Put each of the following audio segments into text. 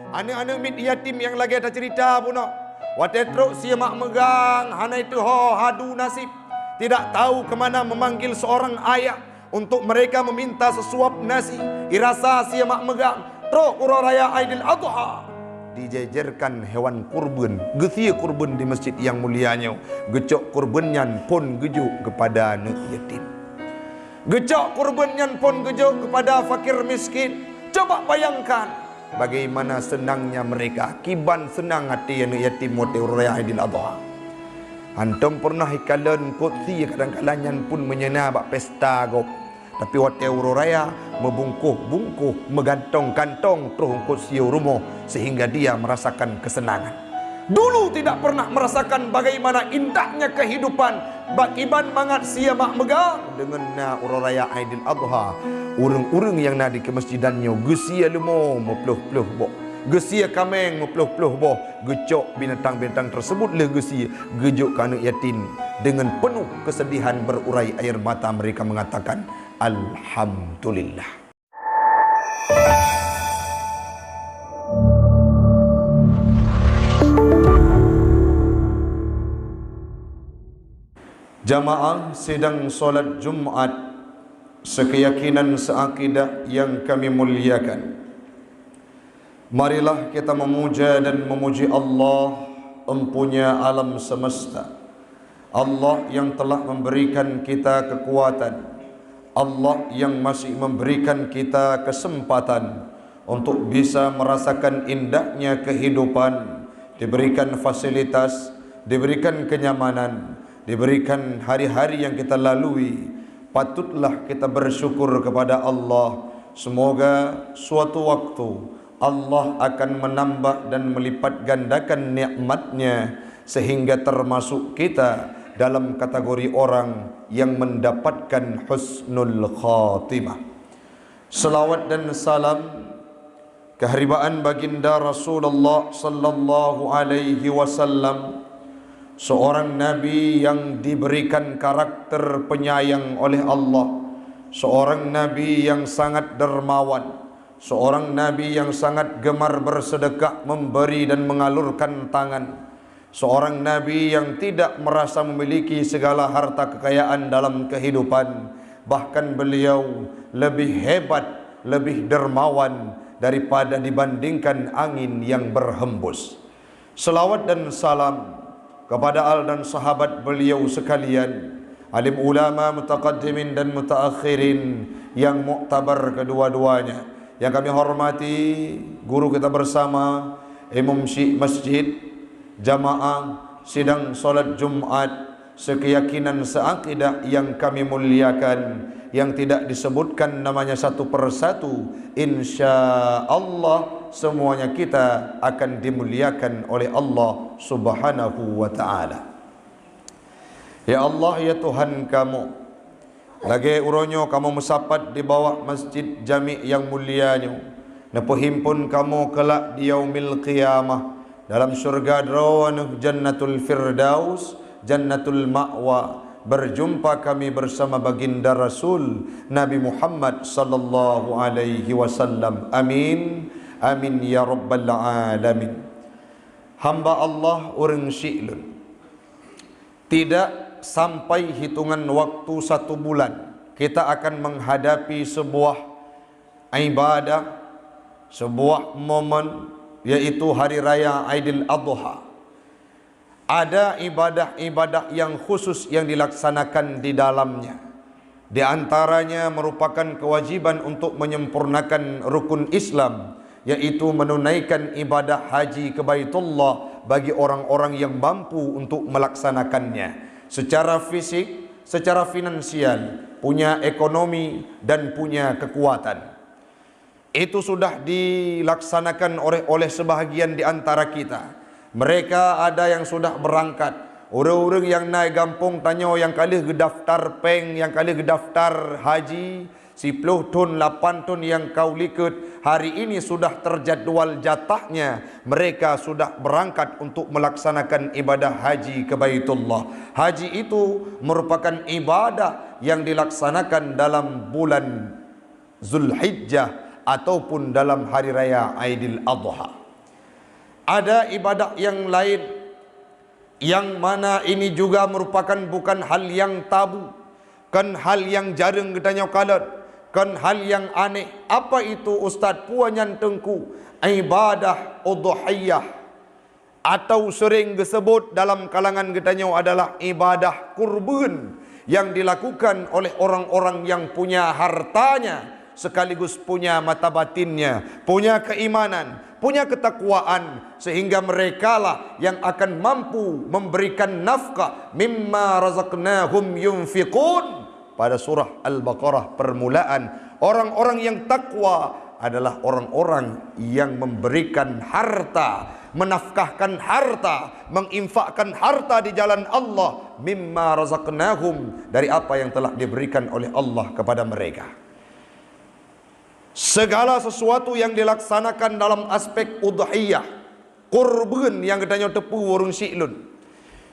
Anak-anak mit yatim yang lagi ada cerita pun no. Watetruk sia mak megang hana itu ho hadu nasib. Tidak tahu kemana memanggil seorang ayah untuk mereka meminta sesuap nasi. Irasa sia mak megang truk uro raya Aidil Adha. Dijejerkan hewan kurban, gesia kurban di masjid yang mulianya. Gecok kurbannya pun gejuk kepada anak yatim. Gecok kurbannya pun gejuk kepada fakir miskin. Coba bayangkan bagaimana senangnya mereka, kiban senang hati anak yatim mote raya Aidil Adha. Antum pernah ikalan kotsi kadang-kadang pun menyena bak pesta gop. Tapi hotel raya membungkuh-bungkuh, megantong-kantong terus kotsi rumah sehingga dia merasakan kesenangan. Dulu tidak pernah merasakan bagaimana indahnya kehidupan bakiban mangat sia mak megang dengan na raya Aidil Adha. Urang-urang yang nadi ke masjidannya gesia lemo mepluh-pluh boh. Gesia kameng mepluh-pluh boh. Gecok binatang-binatang tersebut le gesia gejuk ke anak yatim. Dengan penuh kesedihan berurai air mata mereka mengatakan alhamdulillah. Jamaah sidang solat Jumat sekeyakinan seakidah yang kami muliakan. Marilah kita memuja dan memuji Allah empunya alam semesta. Allah yang telah memberikan kita kekuatan. Allah yang masih memberikan kita kesempatan untuk bisa merasakan indahnya kehidupan. Diberikan fasilitas, diberikan kenyamanan, diberikan hari-hari yang kita lalui. Patutlah kita bersyukur kepada Allah. Semoga suatu waktu Allah akan menambah dan melipat gandakan nikmatnya sehingga termasuk kita dalam kategori orang yang mendapatkan husnul khatimah. Salawat dan salam keharibaan baginda Rasulullah sallallahu alaihi wasallam, seorang nabi yang diberikan karakter penyayang oleh Allah, seorang nabi yang sangat dermawan, seorang nabi yang sangat gemar bersedekah, memberi dan mengalurkan tangan, seorang nabi yang tidak merasa memiliki segala harta kekayaan dalam kehidupan. Bahkan beliau lebih hebat, lebih dermawan daripada dibandingkan angin yang berhembus. Selawat dan salam kepada al dan sahabat beliau sekalian, alim ulama mutaqaddimin dan mutaakhirin yang muktabar kedua-duanya, yang kami hormati guru kita bersama, imam syekh masjid, jamaah sidang solat Jumat sekeyakinan seakidah yang kami muliakan, yang tidak disebutkan namanya satu persatu. Insya Allah semuanya kita akan dimuliakan oleh Allah subhanahu wa ta'ala. Ya Allah, ya Tuhan kamu, lagi uronyo kamu musapat di bawah masjid jami yang mulianya, nepohimpun kamu kelak di yaumil qiyamah dalam syurga drawan jannatul firdaus, jannatul ma'wa. Berjumpa kami bersama baginda Rasul Nabi Muhammad sallallahu alaihi wasallam. Amin. Amin ya rabbal alamin. Hamba Allah orang syi'lun, tidak sampai hitungan waktu 1 bulan kita akan menghadapi sebuah ibadah, sebuah momen, yaitu hari raya Aidil Adha. Ada ibadah-ibadah yang khusus yang dilaksanakan di dalamnya. Di antaranya merupakan kewajiban untuk menyempurnakan rukun Islam, yaitu menunaikan ibadah haji ke Baitullah bagi orang-orang yang mampu untuk melaksanakannya. Secara fisik, secara finansial, punya ekonomi dan punya kekuatan. Itu sudah dilaksanakan oleh sebahagian di antara kita. Mereka ada yang sudah berangkat. Orang-orang yang naik gampung tanya yang kali gedaftar peng, yang kali gedaftar haji, 10 ton, 8 ton yang kau likut, hari ini sudah terjadwal jatahnya. Mereka sudah berangkat untuk melaksanakan ibadah haji ke Baitullah. Haji itu merupakan ibadah yang dilaksanakan dalam bulan Zulhijjah ataupun dalam hari raya Aidil Adha. Ada ibadah yang lain yang mana ini juga merupakan bukan hal yang tabu, kan hal yang jarang katanya kalat, kan hal yang aneh. Apa itu Ustaz? Puanyan tengku ibadah udhiyah, atau sering disebut dalam kalangan katanya adalah ibadah kurban yang dilakukan oleh orang-orang yang punya hartanya sekaligus punya mata batinnya, punya keimanan, punya ketakwaan, sehingga merekalah yang akan mampu memberikan nafkah mimma razaqnahum yunfiqun. Pada surah Al-Baqarah permulaan, orang-orang yang takwa adalah orang-orang yang memberikan harta, menafkahkan harta, menginfakkan harta di jalan Allah, mimma razaqnahum, dari apa yang telah diberikan oleh Allah kepada mereka. Segala sesuatu yang dilaksanakan dalam aspek udhiyah, kurban yang katanya tepu warung syi'lun,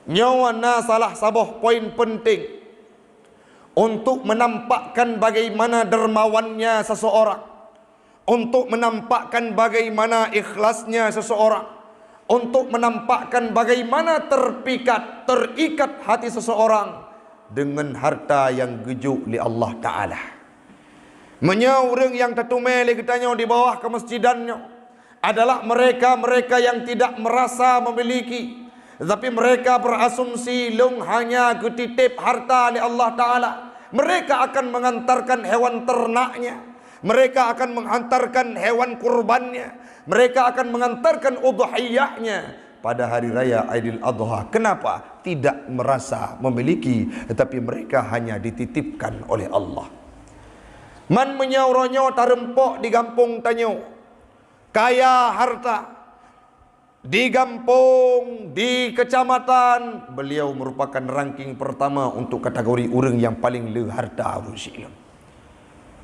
nyawana salah sabah poin penting untuk menampakkan bagaimana dermawannya seseorang, untuk menampakkan bagaimana ikhlasnya seseorang, untuk menampakkan bagaimana terikat hati seseorang dengan harta yang gejuk li Allah Ta'ala. Menyaurang yang tetumeli katanya di bawah kemasjidannya adalah mereka-mereka yang tidak merasa memiliki, tetapi mereka berasumsi long hanya ketitip harta li Allah Ta'ala. Mereka akan mengantarkan hewan ternaknya, mereka akan menghantarkan hewan kurbannya, mereka akan mengantarkan udhiyahnya pada hari raya Aidil Adha. Kenapa? Tidak merasa memiliki, tetapi mereka hanya dititipkan oleh Allah. Man menyauronyo tarempok di kampung tanyo, kaya harta di kampung, di kecamatan, beliau merupakan ranking pertama untuk kategori orang yang paling le harta urusila.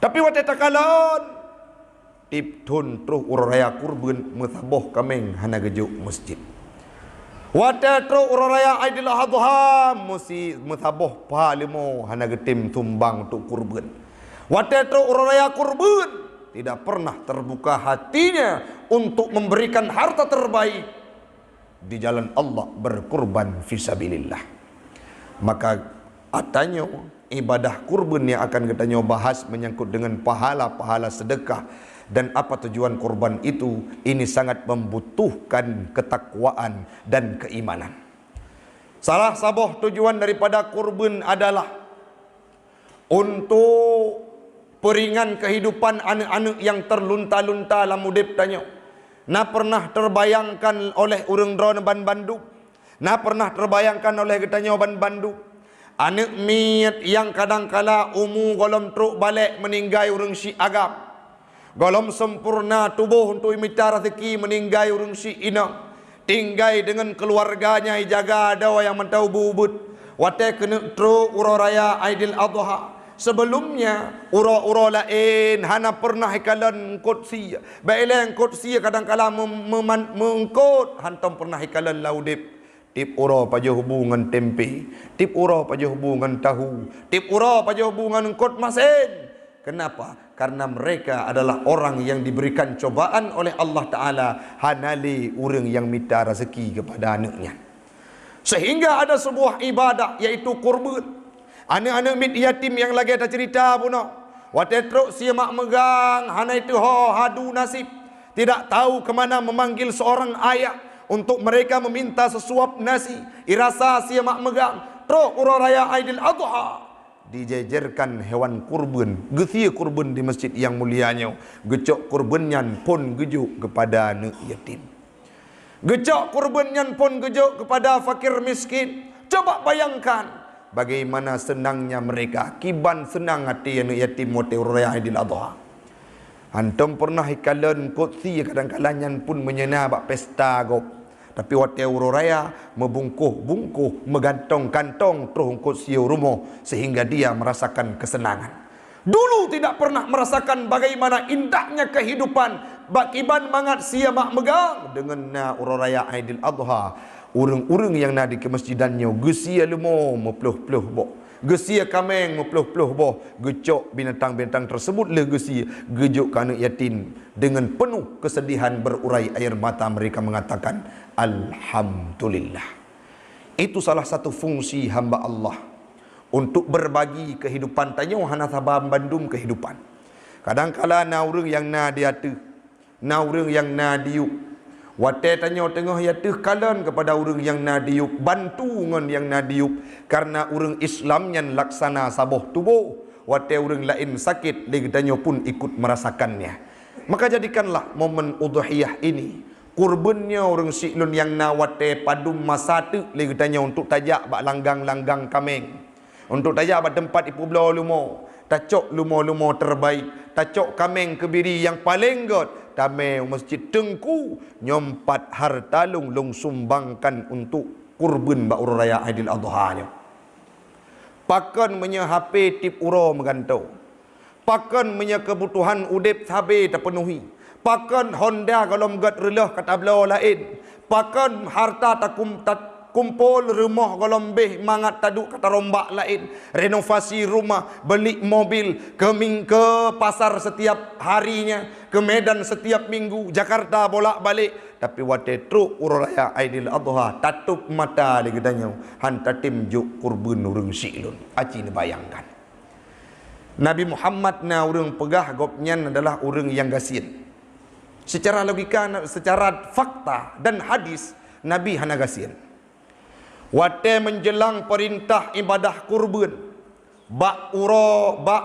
Tapi waktu takalan tip tun terus uraya kurban muthaboh kameng hana gejuk masjid. Waktu terus uraya Aidil Adha musi muthaboh palimo hana getim tumbang untuk kurban. Waktu terus uraya kurban tidak pernah terbuka hatinya untuk memberikan harta terbaik di jalan Allah, berkurban fisabilillah. Maka atanya ibadah kurban yang akan kita bahas menyangkut dengan pahala-pahala sedekah dan apa tujuan kurban itu, ini sangat membutuhkan ketakwaan dan keimanan. Salah satu tujuan daripada kurban adalah untuk peringan kehidupan anak-anak yang terlunta-lunta dalam hidup tanya. Na pernah terbayangkan oleh urang drone ban Bandung, na pernah terbayangkan oleh katanya ban Bandung, anak miat yang kadang-kala golom truk balik meninggai urang si agam, golom sempurna tubuh untuk imita rezeki meninggai urang si ina, tinggai dengan keluarganya jaga ada yang mentau bubut, wate kena truk uraraya Aidil Adha. Sebelumnya ura-ura lain hana pernah ikalan kotsi, baileng kotsi kadang-kala mengkot hantam pernah ikalan laudip. Tip ura paja hubungan tempe, tip ura paja hubungan tahu, tip ura paja hubungan kot masen. Kenapa? Karena mereka adalah orang yang diberikan cobaan oleh Allah Ta'ala, hanali orang yang minta rezeki kepada anaknya. Sehingga ada sebuah ibadah yaitu kurban. Anak-anak mit yatim yang lagi ada cerita pun, waktu truk si mak megang hana itu hadu nasib, tidak tahu ke mana memanggil seorang ayah untuk mereka meminta sesuap nasi. Irasa si mak megang truk uraraya Aidil Adha, dijejerkan hewan kurban, gesia kurban di masjid yang mulianya, gecok kurbannya pun gejuk kepada anak yatim, gecok kurbannya pun gejuk kepada fakir miskin. Coba bayangkan bagaimana senangnya mereka, kiban senang hati anak yatim wate uraya Aidil Adha. Antum pernah ikalan kotsi kadang-kadang pun menyena bak pesta gop, tapi wate uraya membungkuh-bungkuh megantong kantong terus kotsi rumah sehingga dia merasakan kesenangan. Dulu tidak pernah merasakan bagaimana indahnya kehidupan bak kiban mangat sia mak megang dengan na uraya Aidil Adha. Urang-urang yang nadi ke masjidannya gesia lemo mepluh-pluh bok, Gesia kameng mepluh-pluh boh, gecok binatang-binatang tersebut le gesia, gejuk ke anak yatim. Dengan penuh kesedihan berurai air mata mereka mengatakan, Alhamdulillah. Itu salah satu fungsi hamba Allah untuk berbagi kehidupan. Tanya hana sabam bandum kehidupan. Kadang-kala na urang yang na diatu, na urang yang na diuk. Watai tanya tengah ya teh kalan kepada orang yang nadiuk, bantu ngon yang nadiuk, karena orang Islam yang laksana saboh tubuh. Watai orang lain sakit, lagi tanya pun ikut merasakannya. Maka jadikanlah momen udhiyah ini kurbannya orang siklun yang na watai padum masa tu, lagi tanya untuk tajak bak langgang-langgang kameng, untuk tajak bak tempat ipu belau lumo, tacok lumo-lumo terbaik, tacok kameng kebiri yang paling god. Tamai masjid Tengku nyompat harta lung sumbangkan untuk kurban ba urang raya Aidil Adha nya. Pakan punya HP tip uro megantau. Pakan punya kebutuhan udip sabe terpenuhi. Pakan Honda kalau mgat relah kata belau lain. Pakan harta kumpul rumah kalau lebih mangat taduk kata rombak lain. Renovasi rumah, beli mobil, ke pasar setiap harinya, ke Medan setiap minggu, Jakarta bolak-balik. Tapi waktu truk urang raya Aidil Adha tatup mata di gedanya hanta tim juk kurban urang siklun. Aci ni bayangkan. Nabi Muhammad na urang pegah gopnyan adalah urang yang gasin. Secara logika, secara fakta dan hadis, Nabi hana gasin. Waktu menjelang perintah ibadah kurban bak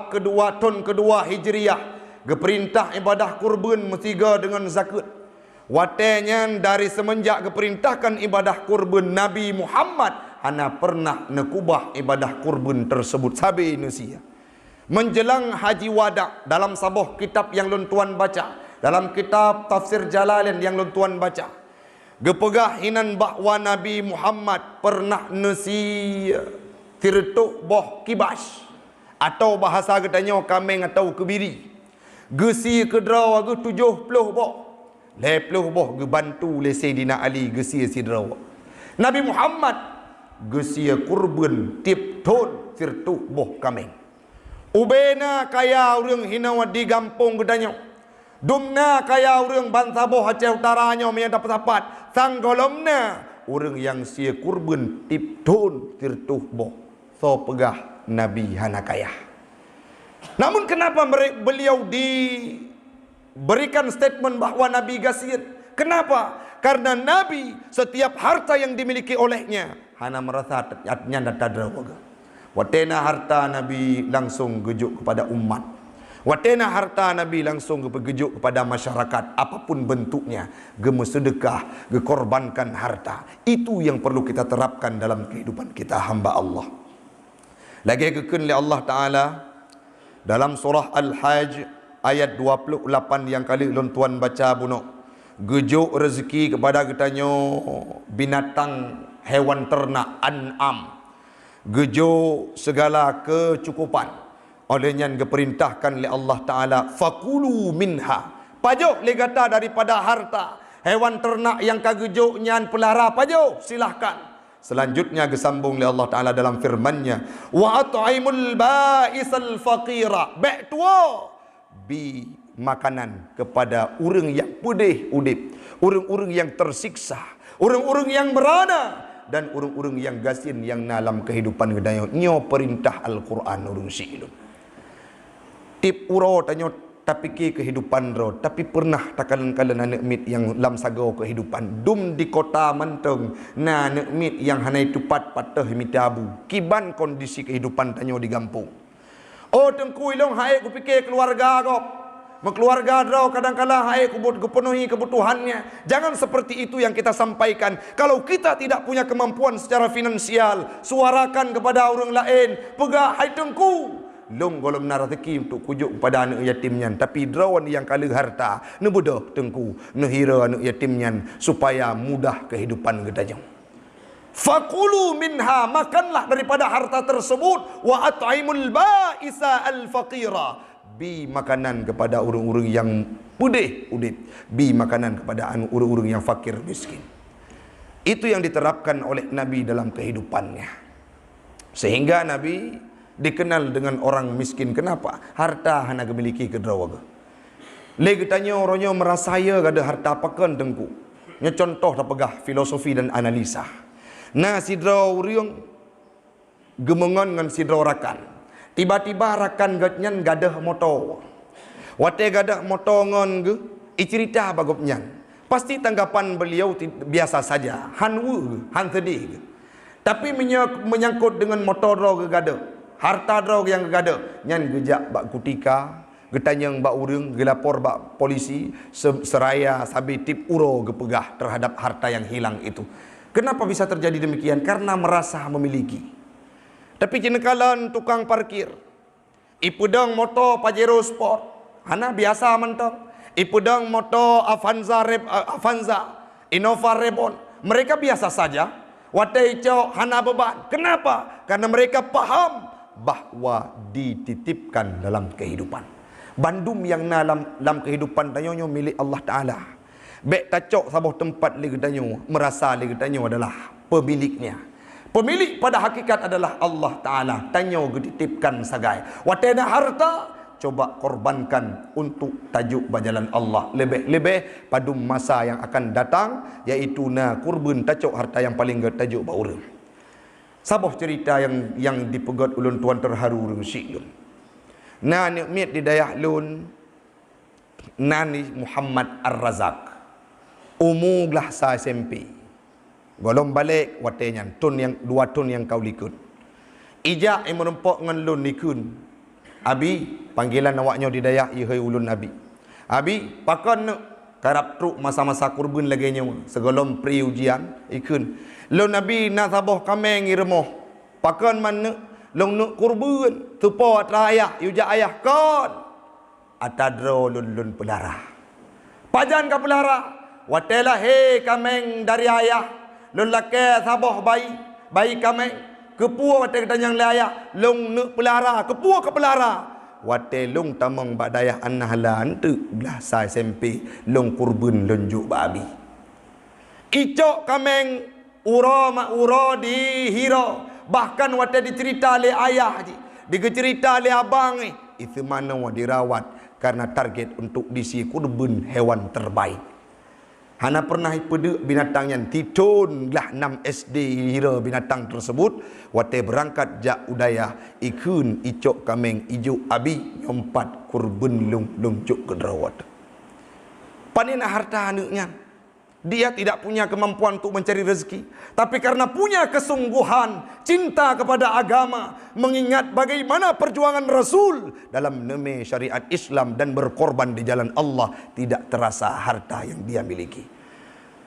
kedua tahun kedua Hijriah, keperintah ibadah kurban mestiga dengan zakat. Waktunya dari semenjak keperintahkan ibadah kurban, Nabi Muhammad hana pernah nekubah ibadah kurban tersebut sabi nusia. Menjelang haji wada, dalam sabuh kitab yang luntuan baca, dalam kitab tafsir Jalalain yang luntuan baca, gepegah hinan bahwa Nabi Muhammad pernah nasi tirtuk boh kibas, atau bahasa katanya kameng atau kebiri. Gesi kedraw agu 70 boh. 70 boh gebantu le Sayyidina Ali gesi sidraw. Nabi Muhammad gesi kurban tip ton tirtuk boh kameng. Ubena kaya urang hinawa di gampung katanya. Dumna kaya orang Bansaboh Aceh Utaranya yang dapat sapat. Sanggolomna orang yang sia kurban tip ton tirtuh boh. So pegah Nabi hana kaya. Namun kenapa beliau diberikan statement bahawa Nabi gasir? Kenapa? Karena Nabi setiap harta yang dimiliki olehnya hana merasa nyanda tadrawaga. Watena harta Nabi langsung gejuk kepada umat. Watena harta Nabi langsung gejuk kepada masyarakat, apapun bentuknya, sedekah, korbankan harta. Itu yang perlu kita terapkan dalam kehidupan kita hamba Allah. Lagi kekun oleh Allah Ta'ala dalam surah Al-Hajj ayat 28 yang kali tuan baca buno. Gejuk rezeki kepada katanya binatang hewan ternak an'am. Gejuk segala kecukupan. Olehnya diperintahkan oleh Allah Ta'ala, fakulu minha, pajok legata daripada harta hewan ternak yang kagejoknya pelara, pajok silahkan. Selanjutnya disambung oleh Allah Ta'ala dalam firman-Nya, wa at'imul ba'isal faqira, bek tua bi makanan kepada orang yang pedih udip, orang-orang yang tersiksa, orang-orang yang berada, dan orang-orang yang gasin yang dalam kehidupan gedanya. Nyo perintah Al-Quran urung siilun. Tip uro tanya tapi ke kehidupan ro, tapi pernah takalan-kalan anak mit yang lam sagau kehidupan dum di kota manteng na anak mit yang hanai tupat patah mitabu kiban kondisi kehidupan tanyo di kampung. Oh tengku ilong hae ku pikir keluarga kau keluarga ro kadang-kala hae ku penuhi kebutuhannya. Jangan seperti itu yang kita sampaikan. Kalau kita tidak punya kemampuan secara finansial, suarakan kepada orang lain, pegah hai tengku long golom na rezeki untuk kujuk kepada anak yatimnya, tapi drawan yang kala harta ne bodoh tengku ne hira anak yatimnya supaya mudah kehidupan gedanya. Fakulu minha, makanlah daripada harta tersebut, wa at'imul ba'isa al-faqira, bi makanan kepada orang-orang yang pedih udit, bi makanan kepada orang-orang yang fakir miskin. Itu yang diterapkan oleh Nabi dalam kehidupannya. Sehingga Nabi dikenal dengan orang miskin. Kenapa? Harta hana gemiliki kedrawaga. Lagi tanya orangnya merasaya ada harta pakan tengku. Nya contoh dah pegah filosofi dan analisa. Nah sidra uriung gemengon ngan sidra rakan. Tiba-tiba rakan gatnyan gadah motor. Wate gadah motor ngon ge icerita bagopnyan. Pasti tanggapan beliau biasa saja. Han sedih. Tapi menyangkut dengan motor draw ke gada, harta draw yang ke gada, nyan gejak bak kutika, getanyang bak urang, gelapor bak polisi, seraya sabi tip uro gepegah terhadap harta yang hilang itu. Kenapa bisa terjadi demikian? Karena merasa memiliki. Tapi jenekalan tukang parkir, ipudang motor Pajero Sport, hana biasa mentang, ipudang motor Avanza, Innova Reborn, mereka biasa saja. Watai cau hana beban. Kenapa? Karena mereka paham bahwa dititipkan dalam kehidupan. Bandum yang dalam kehidupan danyo milik Allah Ta'ala. Bek tacok sabuh tempat lagi danyo, merasa lagi danyo adalah pemiliknya. Pemilik pada hakikat adalah Allah Ta'ala. Danyo dititipkan sagai. Watai nak harta, coba korbankan untuk tajuk bajalan Allah. Lebih-lebih pada masa yang akan datang, yaitu na kurban tajuk harta yang paling tajuk baurang. Sabuh cerita yang dipegat ulun tuan terharu rusik lun. Na nikmat di dayah lun, nani Muhammad Ar-Razak. Umuglah sa SMP. Golong balik watenya tun yang 2 tun yang kau likun. Ijak yang merempok ngan lun likun. Abi, panggilan awaknya di dayak ihai ulun Abi. Abi, pakan nak karap truk masa-masa kurban lagi nyawa. Segolom pri ujian, ikun. Lun Abi nak saboh kameng iremoh. Pakan mana? Long nak kurban. Tupo atra ayah, yujak ayah kon. Atadro lun pelara. Pajan ka pelara. Watelah he kameng dari ayah. Lun lake saboh bayi kameng. Kepua wate ketanyang ayah, long nak pelara, kepua ke pelara. Wate long tamang badayah anahlan tu belah sa SMP, long kurban lonjuk babi. Icok kameng uro di hiro. Bahkan wate dicerita le ayah ji, dicerita le abang itu mana dirawat karena target untuk disi kurban hewan terbaik. Hana pernah ipede binatang yang titun lah 6 SD hira binatang tersebut. Wate berangkat jak udaya ikun icok kameng ijuk abi nyompat kurban lung cuk kedrawat. Panina harta anaknya. Dia tidak punya kemampuan untuk mencari rezeki, tapi karena punya kesungguhan, cinta kepada agama, mengingat bagaimana perjuangan Rasul dalam nama syariat Islam dan berkorban di jalan Allah, tidak terasa harta yang dia miliki.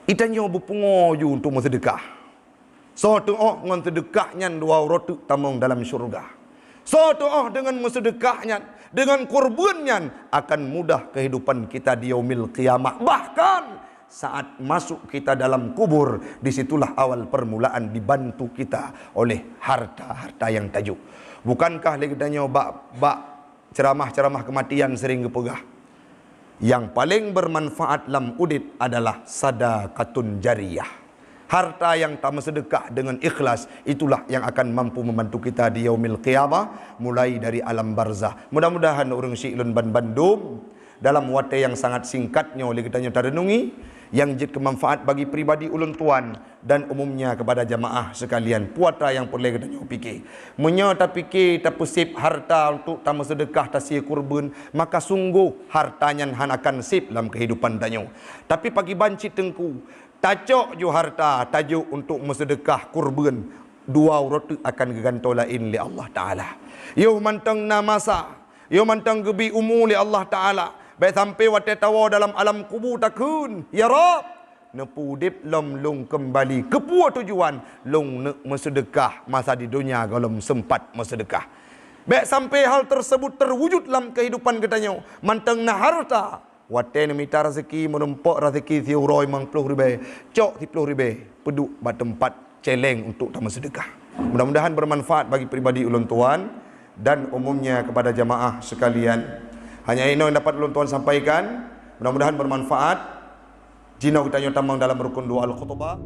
Itanyo berpungoju untuk bersedekah. So tu'oh dengan sedekahnya 2 rotu tamong dalam syurga. So tu'oh dengan bersedekahnya, dengan kurbannya akan mudah kehidupan kita di yaumil qiyamah. Bahkan saat masuk kita dalam kubur, disitulah awal permulaan dibantu kita oleh harta-harta yang tajuk. Bukankah lagi tanya bak ceramah-ceramah kematian sering kepegah? Yang paling bermanfaat dalam udit adalah sadaqatun jariyah. Harta yang tak bersedekah dengan ikhlas, itulah yang akan mampu membantu kita di yaumil qiyamah, mulai dari alam barzah. Mudah-mudahan orang Syi'lun Bandung dalam wate yang sangat singkatnya oleh kita tarenungi, yang jid kemanfaat bagi pribadi ulun tuan dan umumnya kepada jamaah sekalian. Puatra yang boleh kita fikir. Munya tak fikir tak pusip harta untuk tamu sedekah tasih kurban, maka sungguh hartanya han akan sip dalam kehidupan danyo. Tapi pagi banci tengku, tajok jo harta, tajuk untuk bersedekah kurban, 2 urut akan geganto lain li Allah Ta'ala. Yo mantang namasa, yo mantang gebi umu li Allah Ta'ala. Baik sampai wate tawa dalam alam kubur takun. Ya Rab, nepudip lom lung kembali. Kepua tujuan lung nak bersedekah masa di dunia galom sempat bersedekah. Baik sampai hal tersebut terwujud dalam kehidupan katanya. Manteng na harta. Wate ni minta rezeki menempok rezeki thiuroi mang 10 ribu. Cok 10 ribu. Peduk bat tempat celeng untuk tamu sedekah. Mudah-mudahan bermanfaat bagi pribadi ulun tuan dan umumnya kepada jamaah sekalian. Hanya ini yang dapat ulun tuan sampaikan. Mudah-mudahan bermanfaat. Jina kita tamang dalam rukun doa al-khutbah.